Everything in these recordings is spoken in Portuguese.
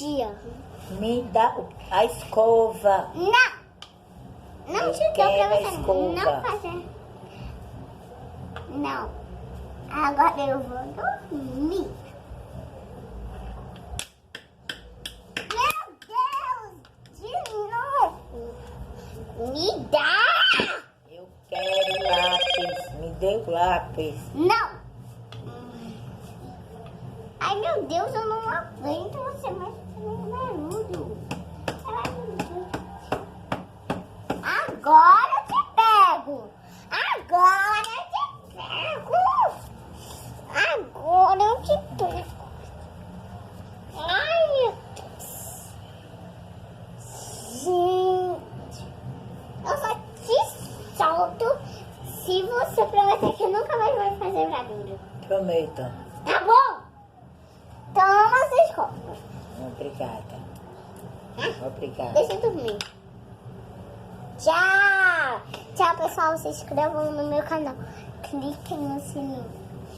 dia. Me dá a escova. Não! Não Eu te dou quero pra a você escova. não fazer. Não. Agora eu vou dormir. Meu Deus! De novo! Me dá! Eu quero lápis. Me dê o lápis. Não! Ai, meu Deus, eu não aguento você mais fazendo barulho. Agora eu te pego! Agora eu te pego! Agora eu te pego! Ai, meu Deus! Gente! Eu só te solto se você prometer que nunca mais vai fazer barulho. Prometa. Tá bom? Toma essa escova. Obrigada. Obrigada. Deixa eu dormir. Tchau! Tchau, pessoal. Se inscrevam no meu canal. Cliquem no sininho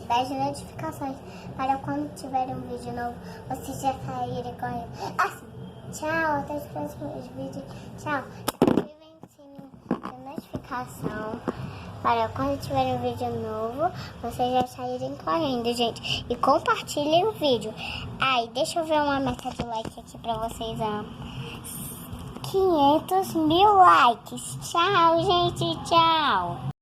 das notificações para quando tiver um vídeo novo, vocês já saírem correndo. Assim. Tchau. Até os próximos vídeos. Tchau. Ativem o sininho da notificação para quando tiver um vídeo novo, vocês já saírem correndo, gente. E compartilhem o vídeo. Ai, deixa eu ver uma meta de like aqui pra vocês, ó. 500 mil likes. Tchau, gente. Tchau.